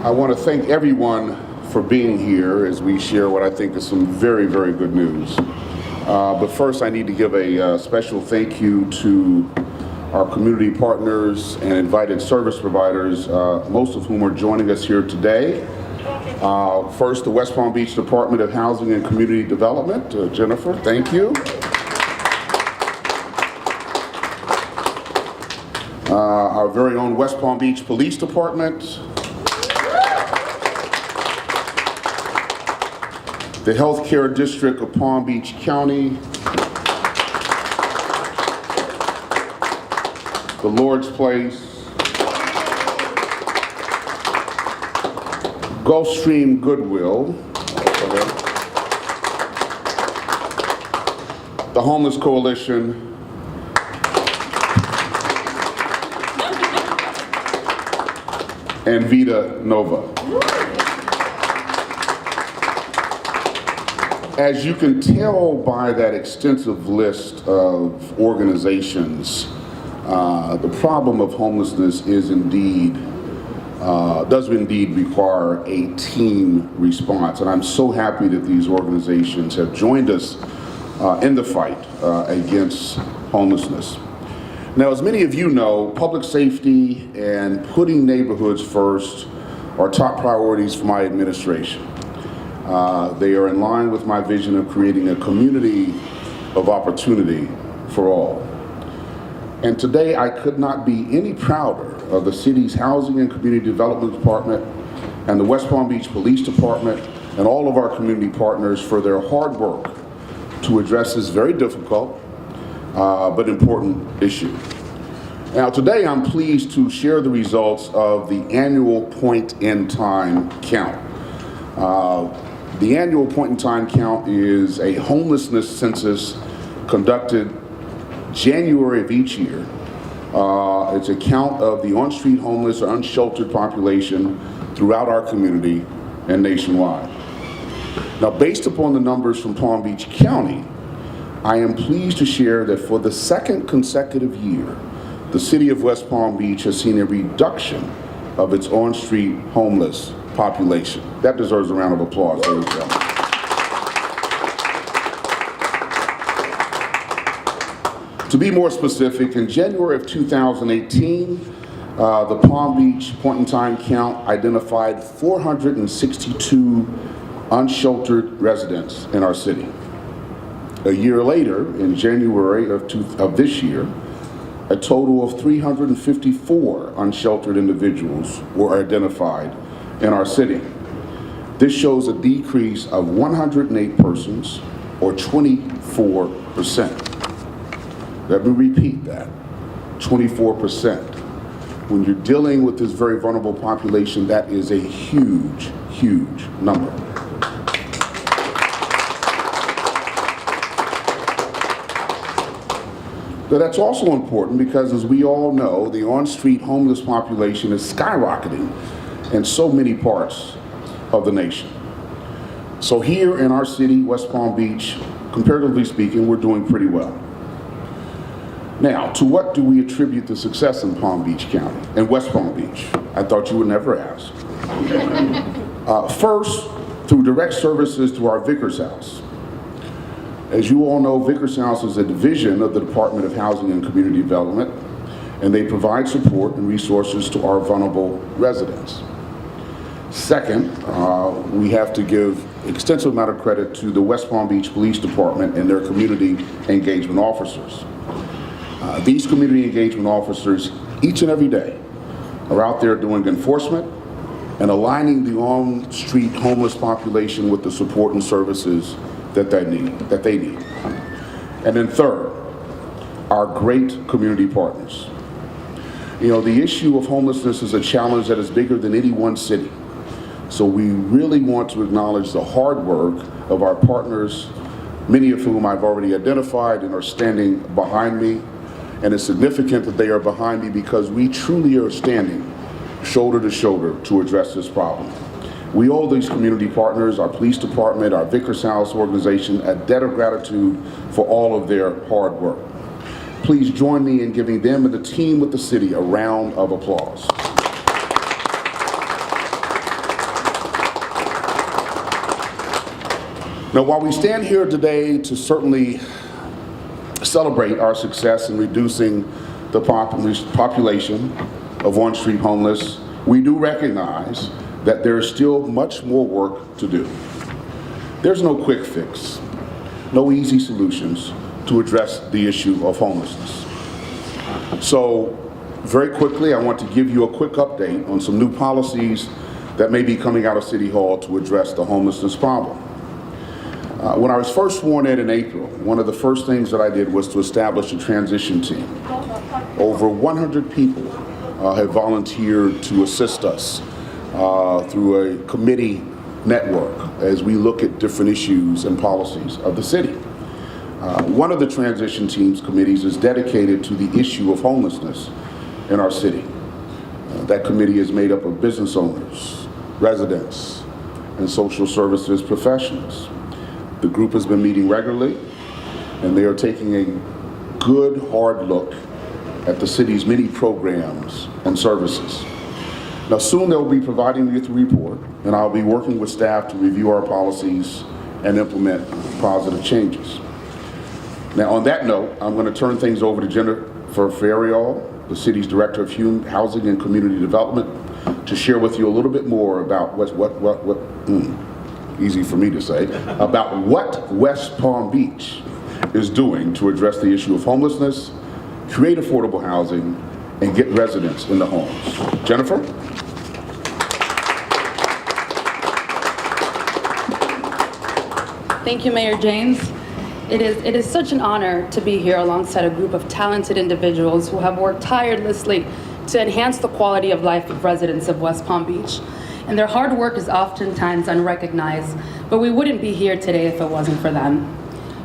I want to thank everyone for being here as we share what I think is some very, very good news. But first, I need to give a special thank you to our community partners and invited service providers, most of whom are joining us here today. First, the West Palm Beach Department of Housing and Community Development. Jennifer, thank you. Our very own West Palm Beach Police Department. The Healthcare District of Palm Beach County. The Lord's Place. Gulfstream Goodwill. The Homeless Coalition. And Vita Nova. As you can tell by that extensive list of organizations, the problem of homelessness is does indeed require a team response. And I'm so happy that these organizations have joined us in the fight against homelessness. Now, as many of you know, public safety and putting neighborhoods first are top priorities for my administration. They are in line with my vision of creating a community of opportunity for all. And today I could not be any prouder of the city's Housing and Community Development Department and the West Palm Beach Police Department and all of our community partners for their hard work to address this very difficult but important issue. Now today I'm pleased to share the results of the annual point-in-time count. The annual point-in-time count is a homelessness census conducted January of each year. It's a count of the on-street homeless or unsheltered population throughout our community and nationwide. Now, based upon the numbers from Palm Beach County, I am pleased to share that for the second consecutive year, the city of West Palm Beach has seen a reduction of its on-street homeless population. That deserves a round of applause, ladies and gentlemen. To be more specific, in January of 2018, the Palm Beach point-in-time count identified 462 unsheltered residents in our city. A year later, in January of this year, a total of 354 unsheltered individuals were identified in our city. This shows a decrease of 108 persons, or 24%. Let me repeat that, 24%. When you're dealing with this very vulnerable population, that is a huge, huge number. But that's also important because, as we all know, the on-street homeless population is skyrocketing in so many parts of the nation. So here in our city, West Palm Beach, comparatively speaking, we're doing pretty well. Now, to what do we attribute the success in Palm Beach County and West Palm Beach? I thought you would never ask. First, through direct services to our Vickers House. As you all know, Vickers House is a division of the Department of Housing and Community Development, and they provide support and resources to our vulnerable residents. Second, we have to give extensive amount of credit to the West Palm Beach Police Department and their community engagement officers. These community engagement officers, each and every day, are out there doing enforcement and aligning the on-street homeless population with the support and services that they need. And then third, our great community partners. You know, the issue of homelessness is a challenge that is bigger than any one city. So we really want to acknowledge the hard work of our partners, many of whom I've already identified and are standing behind me. And it's significant that they are behind me because we truly are standing shoulder to shoulder to address this problem. We owe these community partners, our police department, our Vickers House organization, a debt of gratitude for all of their hard work. Please join me in giving them and the team with the city a round of applause. Now, while we stand here today to certainly celebrate our success in reducing the population of on-street homeless, we do recognize that there is still much more work to do. There's no quick fix, no easy solutions to address the issue of homelessness. So, very quickly, I want to give you a quick update on some new policies that may be coming out of City Hall to address the homelessness problem. When I was first sworn in April, one of the first things that I did was to establish a transition team. Over 100 people have volunteered to assist us through a committee network as we look at different issues and policies of the city. One of the transition team's committees is dedicated to the issue of homelessness in our city. That committee is made up of business owners, residents, and social services professionals. The group has been meeting regularly, and they are taking a good, hard look at the city's many programs and services. Now, soon they'll be providing me with a report, and I'll be working with staff to review our policies and implement positive changes. Now, on that note, I'm going to turn things over to Jennifer Ferriol, the city's Director of Housing and Community Development, to share with you a little bit more about easy for me to say, about what West Palm Beach is doing to address the issue of homelessness, create affordable housing, and get residents in the homes. Jennifer? Thank you, Mayor James. It is such an honor to be here alongside a group of talented individuals who have worked tirelessly to enhance the quality of life of residents of West Palm Beach. And their hard work is oftentimes unrecognized, but we wouldn't be here today if it wasn't for them.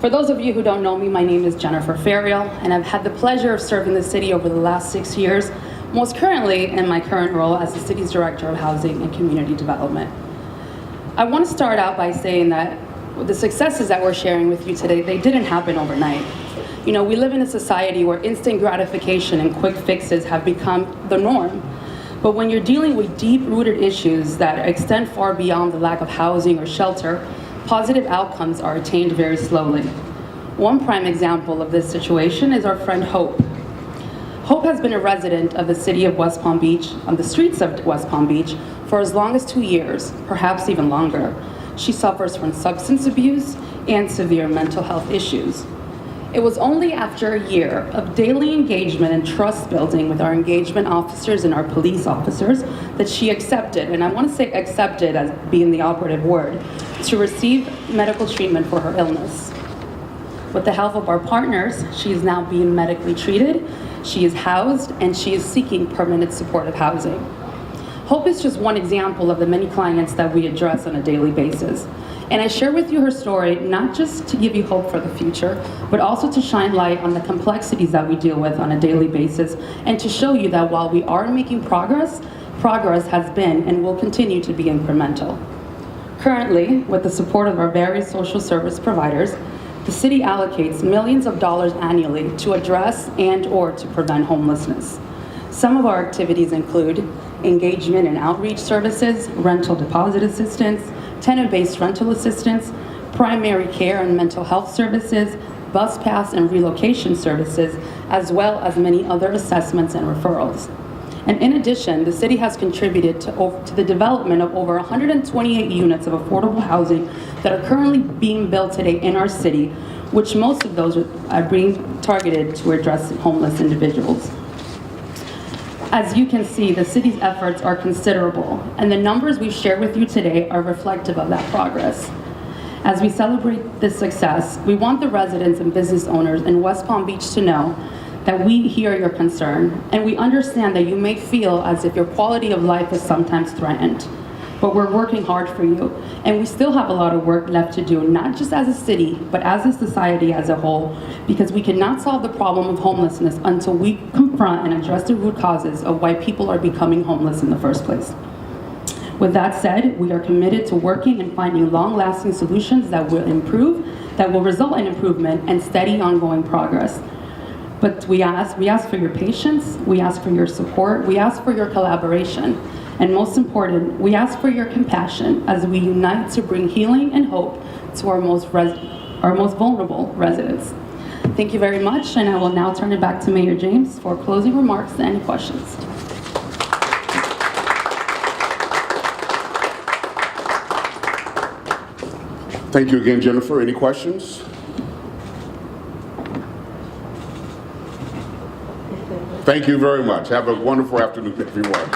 For those of you who don't know me, my name is Jennifer Ferriol, and I've had the pleasure of serving the city over the last 6 years, most currently in my current role as the city's Director of Housing and Community Development. I want to start out by saying that the successes that we're sharing with you today, they didn't happen overnight. You know, we live in a society where instant gratification and quick fixes have become the norm. But when you're dealing with deep-rooted issues that extend far beyond the lack of housing or shelter, positive outcomes are attained very slowly. One prime example of this situation is our friend Hope. Hope has been a resident of the city of West Palm Beach, on the streets of West Palm Beach, for as long as 2 years, perhaps even longer. She suffers from substance abuse and severe mental health issues. It was only after a year of daily engagement and trust building with our engagement officers and our police officers that she accepted, and I want to say accepted as being the operative word, to receive medical treatment for her illness. With the help of our partners, she is now being medically treated, she is housed, and she is seeking permanent supportive housing. Hope is just one example of the many clients that we address on a daily basis. And I share with you her story, not just to give you hope for the future, but also to shine light on the complexities that we deal with on a daily basis, and to show you that while we are making progress, progress has been and will continue to be incremental. Currently, with the support of our various social service providers, the city allocates millions of dollars annually to address and/or to prevent homelessness. Some of our activities include engagement and outreach services, rental deposit assistance, tenant-based rental assistance, primary care and mental health services, bus pass and relocation services, as well as many other assessments and referrals. And in addition, the city has contributed to the development of over 128 units of affordable housing that are currently being built today in our city, which most of those are being targeted to address homeless individuals. As you can see, the city's efforts are considerable, and the numbers we've shared with you today are reflective of that progress. As we celebrate this success, we want the residents and business owners in West Palm Beach to know that we hear your concern, and we understand that you may feel as if your quality of life is sometimes threatened. But we're working hard for you, and we still have a lot of work left to do, not just as a city, but as a society as a whole, because we cannot solve the problem of homelessness until we confront and address the root causes of why people are becoming homeless in the first place. With that said, we are committed to working and finding long-lasting solutions that will result in improvement and steady ongoing progress. But we ask for your patience, we ask for your support, we ask for your collaboration. And most important, we ask for your compassion as we unite to bring healing and hope to our most vulnerable residents. Thank you very much, and I will now turn it back to Mayor James for closing remarks and any questions. Thank you again, Jennifer. Any questions? Thank you very much. Have a wonderful afternoon, everyone.